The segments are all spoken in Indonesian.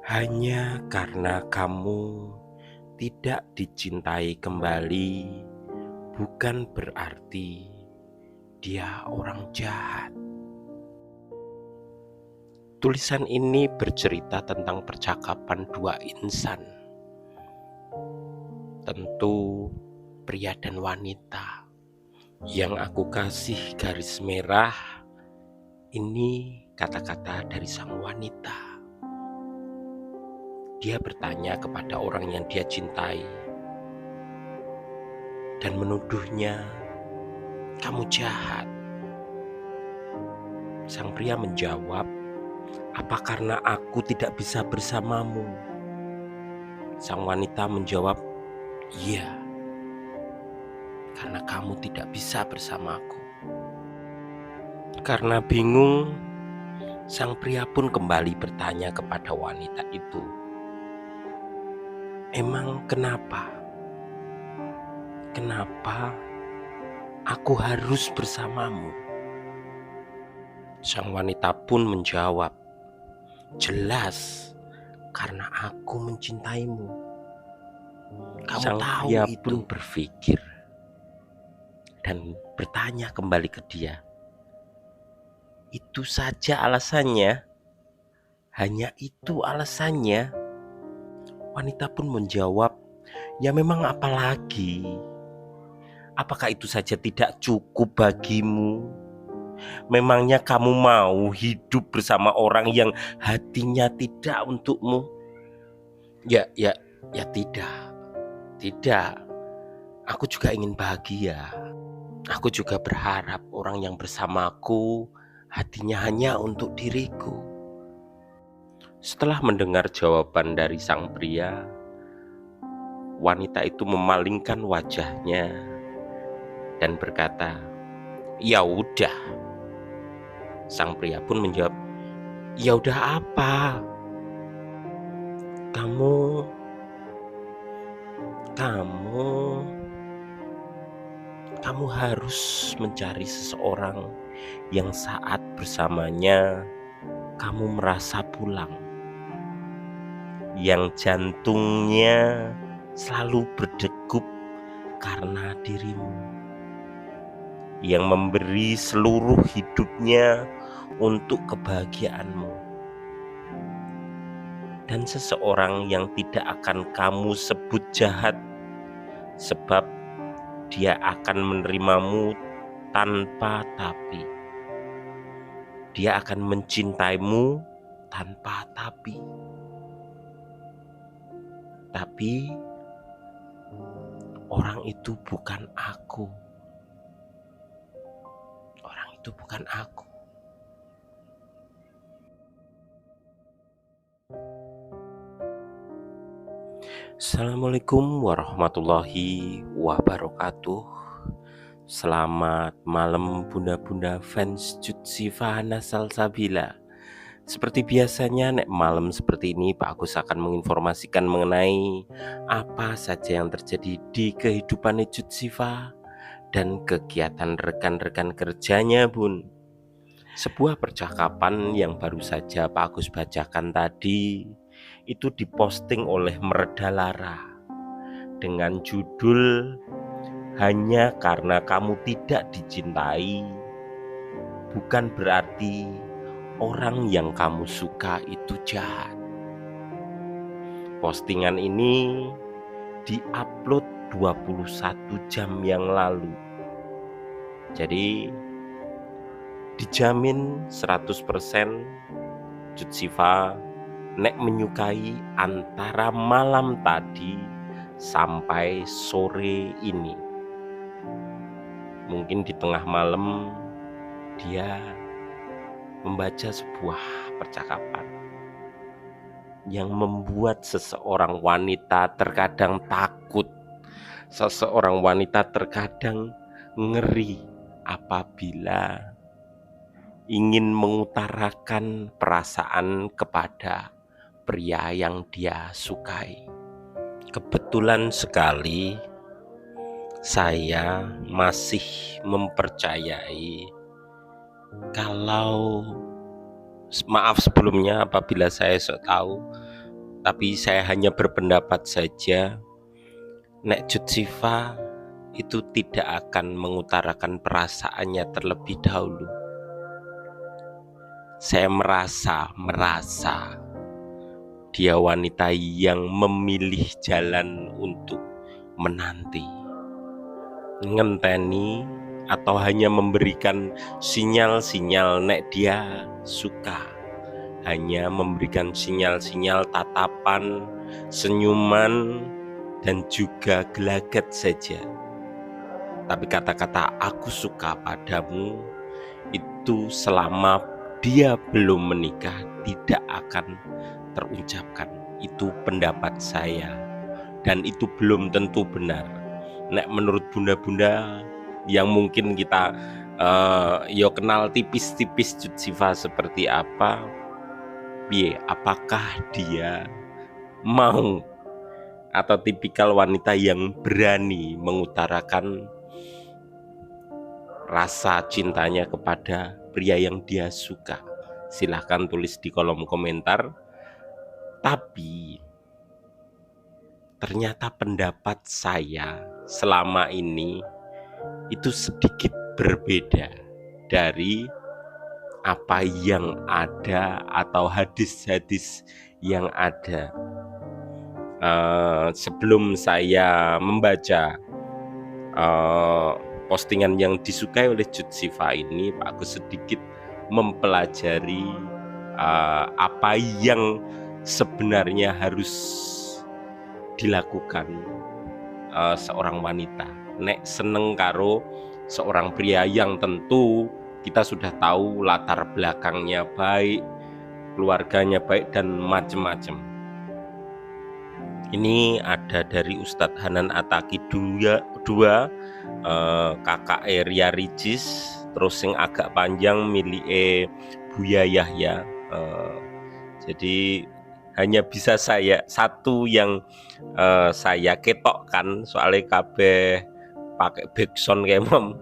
Hanya karena kamu tidak dicintai kembali, bukan berarti dia orang jahat. Tulisan ini bercerita tentang percakapan dua insan, tentu pria dan wanita. Yang aku kasih garis merah ini kata-kata dari sang wanita. Dia bertanya kepada orang yang dia cintai dan menuduhnya, "Kamu jahat." Sang pria menjawab, "Apa karena aku tidak bisa bersamamu?" Sang wanita menjawab, "Iya, karena kamu tidak bisa bersamaku." Karena bingung, sang pria pun kembali bertanya kepada wanita itu, "Emang kenapa? Kenapa aku harus bersamamu?" Sang wanita pun menjawab, "Jelas, karena aku mencintaimu." Sang pria pun berpikir dan bertanya kembali ke dia, "Itu saja alasannya? Hanya itu alasannya?" Wanita pun menjawab, "Ya memang apalagi? Apakah itu saja tidak cukup bagimu? Memangnya kamu mau hidup bersama orang yang hatinya tidak untukmu?" Ya tidak. Aku juga ingin bahagia. Aku juga berharap orang yang bersamaku hatinya hanya untuk diriku. Setelah mendengar jawaban dari sang pria, wanita itu memalingkan wajahnya dan berkata, "Ya udah." Sang pria pun menjawab, "Ya udah apa? Kamu harus mencari seseorang yang saat bersamanya kamu merasa pulang, yang jantungnya selalu berdegup karena dirimu, yang memberi seluruh hidupnya untuk kebahagiaanmu, dan seseorang yang tidak akan kamu sebut jahat sebab dia akan menerimamu tanpa tapi. Dia akan mencintaimu tanpa tapi. Tapi orang itu bukan aku. Orang itu bukan aku." Assalamualaikum warahmatullahi wabarakatuh. Selamat malam bunda-bunda fans Jutsifa Salsabila. Seperti biasanya nek malam seperti ini Pak Agus akan menginformasikan mengenai apa saja yang terjadi di kehidupan Jutsifa dan kegiatan rekan-rekan kerjanya bun. Sebuah percakapan yang baru saja Pak Agus bacakan tadi itu diposting oleh Mereda Lara dengan judul "Hanya karena kamu tidak dicintai, bukan berarti orang yang kamu suka itu jahat." Postingan ini diupload 21 jam yang lalu. Jadi dijamin 100% Jutsifa nek menyukai antara malam tadi sampai sore ini. Mungkin di tengah malam dia membaca sebuah percakapan yang membuat seseorang wanita terkadang takut, seseorang wanita terkadang ngeri apabila ingin mengutarakan perasaan kepada pria yang dia sukai. Kebetulan sekali saya masih mempercayai kalau, maaf sebelumnya apabila saya sok tahu, Tapi saya hanya berpendapat saja, Nek Cut Sifa itu tidak akan mengutarakan perasaannya terlebih dahulu. Saya merasa dia wanita yang memilih jalan untuk menanti, ngenteni, atau hanya memberikan sinyal-sinyal nek dia suka. Hanya memberikan sinyal-sinyal tatapan, senyuman, dan juga gelagat saja. Tapi kata-kata aku suka padamu itu selama dia belum menikah tidak akan terucapkan. Itu pendapat saya, dan itu belum tentu benar. Nek menurut bunda-bunda yang mungkin kita kenal tipis-tipis Cut Sifa seperti apa, apakah dia mau atau tipikal wanita yang berani mengutarakan rasa cintanya kepada pria yang dia suka? Silahkan tulis di kolom komentar. Tapi ternyata pendapat saya selama ini itu sedikit berbeda dari apa yang ada atau hadis-hadis yang ada. Sebelum saya membaca postingan yang disukai oleh Cut Sifa ini, aku sedikit mempelajari apa yang sebenarnya harus dilakukan seorang wanita nek seneng karo seorang pria yang tentu kita sudah tahu latar belakangnya baik, keluarganya baik, dan macam-macam. Ini ada dari Ustadz Hanan Ataki dua kakak Ria Ricis, terus yang agak panjang milik Buya Yahya. Jadi hanya bisa saya satu yang saya ketokkan, soalnya kabeh pakai backsound kayak mom.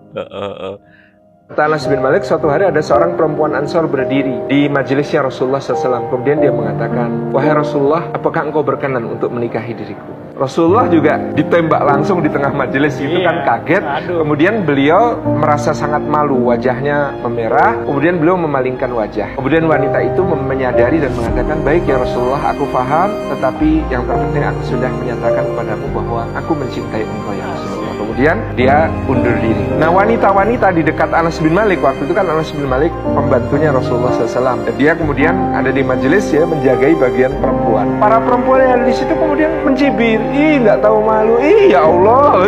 Anas bin Malik, suatu hari ada seorang perempuan Ansor berdiri di majelisnya Rasulullah SAW. Kemudian dia mengatakan, wahai Rasulullah, apakah engkau berkenan untuk menikahi diriku? Rasulullah juga ditembak langsung di tengah majelis gitu kan, kaget. Kemudian beliau merasa sangat malu, wajahnya memerah. Kemudian beliau memalingkan wajah. Kemudian wanita itu menyadari dan mengatakan, baik ya Rasulullah, aku paham, tetapi yang terpenting aku sudah menyatakan kepadamu bahwa aku mencintai engkau ya Rasulullah. Kemudian dia undur diri. Nah, wanita-wanita di dekat Anas bin Malik, waktu itu kan Anas bin Malik pembantunya Rasulullah SAW. Dan dia kemudian ada di majelis ya, menjagai bagian perempuan. Para perempuan yang ada di situ kemudian mencibir, ih nggak tahu malu, ih ya Allah,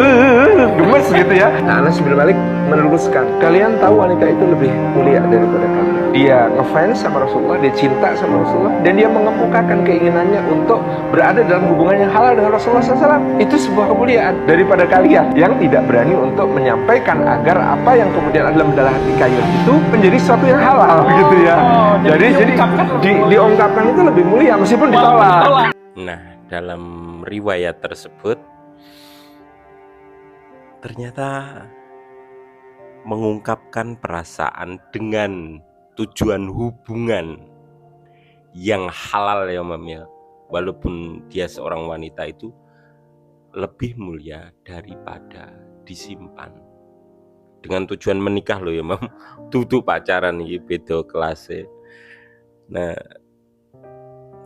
gemes gitu ya. Nah, Anas bin Malik meluruskan, kalian tahu wanita itu lebih mulia daripada kalian. Dia ngefans sama Rasulullah, dia cinta sama Rasulullah, dan dia mengemukakan keinginannya untuk berada dalam hubungan yang halal dengan Rasulullah SAW. Itu sebuah kemuliaan daripada kalian yang tidak berani untuk menyampaikan agar apa yang kemudian ada dalam hati kalian itu menjadi sesuatu yang halal gitu ya. Jadi diungkapkan itu lebih mulia meskipun ditolak. Nah, dalam riwayat tersebut ternyata mengungkapkan perasaan dengan tujuan hubungan yang halal ya Mam ya, walaupun dia seorang wanita, itu lebih mulia daripada disimpan dengan tujuan menikah loh ya Mam. Tutu pacaran ini beda kelasnya. Nah,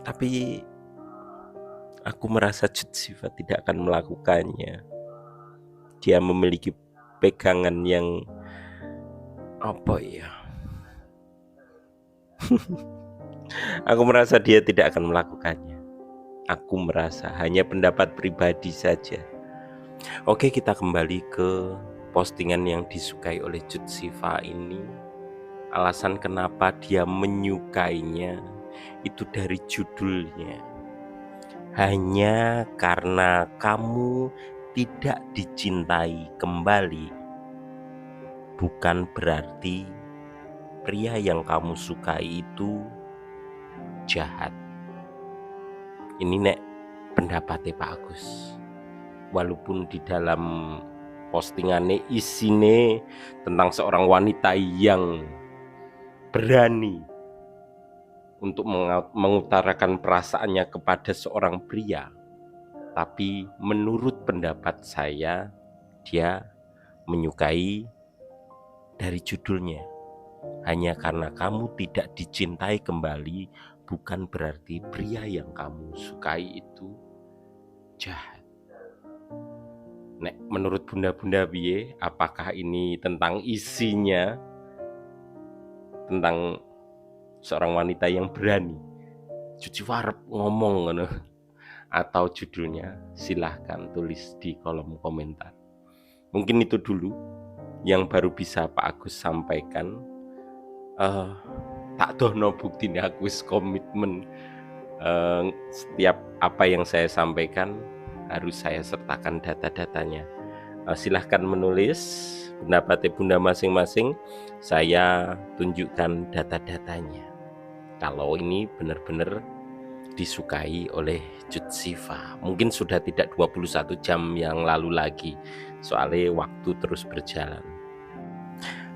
tapi aku merasa Cut Sifa tidak akan melakukannya. Dia memiliki pegangan yang apa ya? Aku merasa dia tidak akan melakukannya. Aku merasa hanya pendapat pribadi saja. Oke, kita kembali ke postingan yang disukai oleh Cut Sifa ini. Alasan kenapa dia menyukainya itu dari judulnya. Hanya karena kamu tidak dicintai kembali, bukan berarti pria yang kamu sukai itu jahat. Ini nek pendapatnya Pak Agus. Walaupun di dalam postingannya isine tentang seorang wanita yang berani untuk mengutarakan perasaannya kepada seorang pria, tapi menurut pendapat saya dia menyukai dari judulnya. Hanya karena kamu tidak dicintai kembali bukan berarti pria yang kamu sukai itu jahat. Nek menurut bunda-bunda piye, apakah ini tentang isinya, tentang seorang wanita yang berani cuci warep ngomong ngono, atau judulnya? Silahkan tulis di kolom komentar. Mungkin itu dulu yang baru bisa Pak Agus sampaikan. Tak dono bukti nih, aku komitmen setiap apa yang saya sampaikan harus saya sertakan data-datanya. Silahkan menulis pendapatnya bunda masing-masing, saya tunjukkan data-datanya kalau ini benar-benar disukai oleh Cut Siva. Mungkin sudah tidak 21 jam yang lalu lagi, soalnya waktu terus berjalan.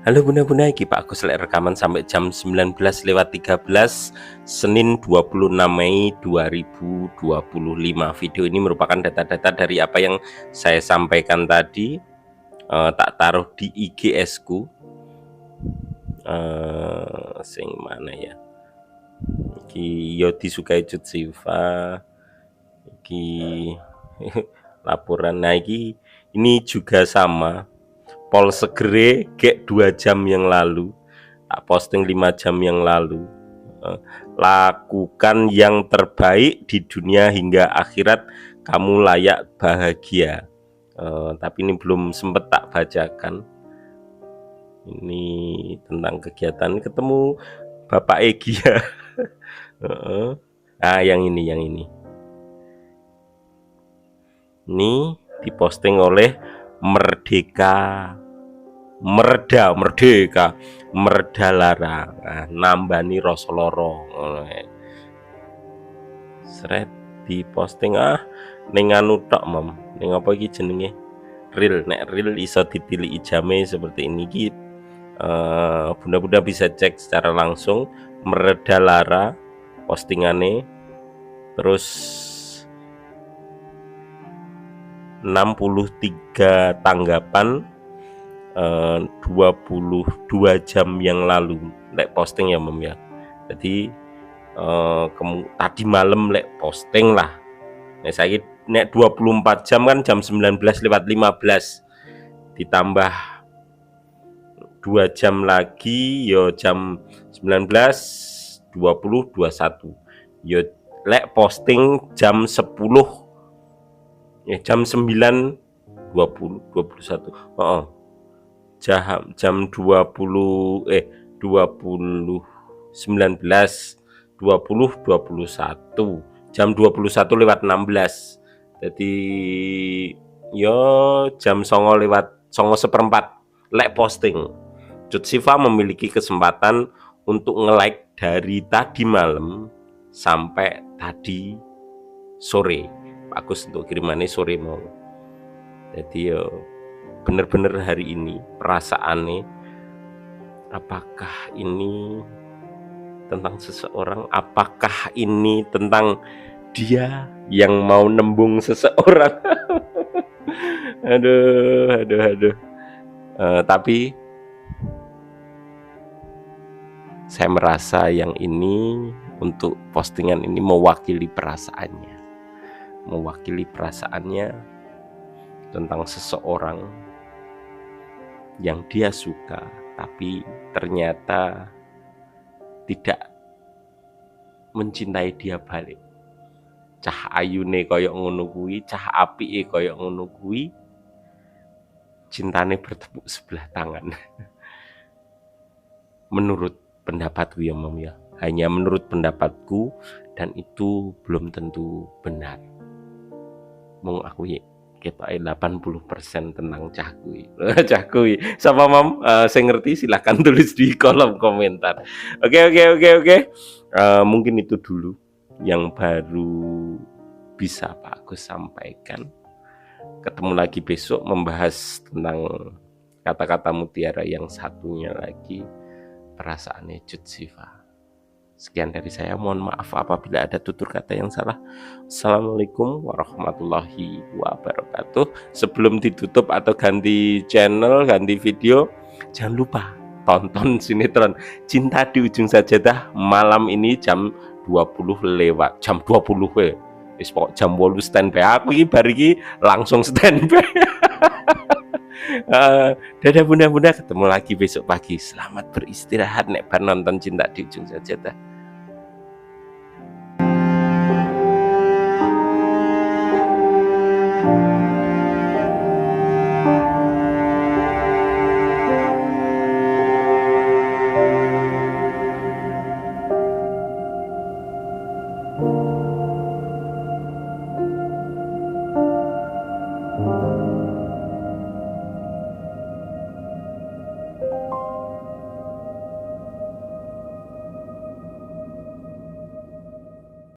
Halo bunda-bunda, iki Pak Agus lek rekaman sampai jam 19:13 Senin 26 Mei 2025. Video ini merupakan data-data dari apa yang saya sampaikan tadi. Tak taruh di IGS ku. Sing mana ya? Iki yo disukai Cut Siva. Iki laporan. Nah ini juga sama. Pol segere gek 2 jam yang lalu, tak posting 5 jam yang lalu. Lakukan yang terbaik di dunia hingga akhirat, kamu layak bahagia. Tapi ini belum sempat tak bacakan. Ini tentang kegiatan ketemu Bapak Egy ya. Yang ini. Ini diposting oleh Merdeka Lara. Nambani Rosoloro. Seret di posting ning anu tok mom. Ning apa iki jenenge? Reel. Nek reel iso ditiliki jame seperti ini iki. Bunda-bunda bisa cek secara langsung Merda Lara postingane. Terus 63 tanggapan 22 jam yang lalu lek posting ya mem ya. Jadi tadi malam lek posting lah. Nah saya nek 24 jam kan jam 19:15 ditambah 2 jam lagi yo jam 19, 20, 21 yo lek posting jam 10 jam 9, 20, 21 jam 20 19, 20, 21 jam 21:16. Jadi yo jam 09:09 lek posting. Cut Siva memiliki kesempatan untuk nge-like dari tadi malam sampai tadi sore. Pak Agus untuk kirimannya sore mau. Jadi yo bener-bener hari ini perasaannya, apakah ini tentang seseorang, apakah ini tentang dia yang mau nembung seseorang. aduh. Tapi saya merasa yang ini untuk postingan ini mewakili perasaannya tentang seseorang yang dia suka tapi ternyata tidak mencintai dia balik. Cah ayune koyok ngono kuwi, cah apike koyok ngono kuwi, cintane bertepuk sebelah tangan. Menurut pendapatku ya Mom ya, hanya menurut pendapatku, dan itu belum tentu benar. Mung aku ya ketoke 80% tentang cah kuwi. Cah kuwi. Sapa Mom? Saya ngerti silahkan tulis di kolom komentar. Oke. Mungkin itu dulu yang baru bisa Pak Agus sampaikan. Ketemu lagi besok membahas tentang kata-kata mutiara yang satunya lagi, perasaannya Cut Siva. Sekian dari saya, mohon maaf apabila ada tutur kata yang salah. Assalamualaikum warahmatullahi wabarakatuh. Sebelum ditutup atau ganti channel, ganti video, jangan lupa tonton sinetron Cinta di Ujung Sajadah malam ini jam 20 lewat jam 20 jam 8 standby. Aku ini bar iki langsung standby. Dadah bunda-bunda, ketemu lagi besok pagi. Selamat beristirahat nek bar nonton Cinta di Ujung Sajadah.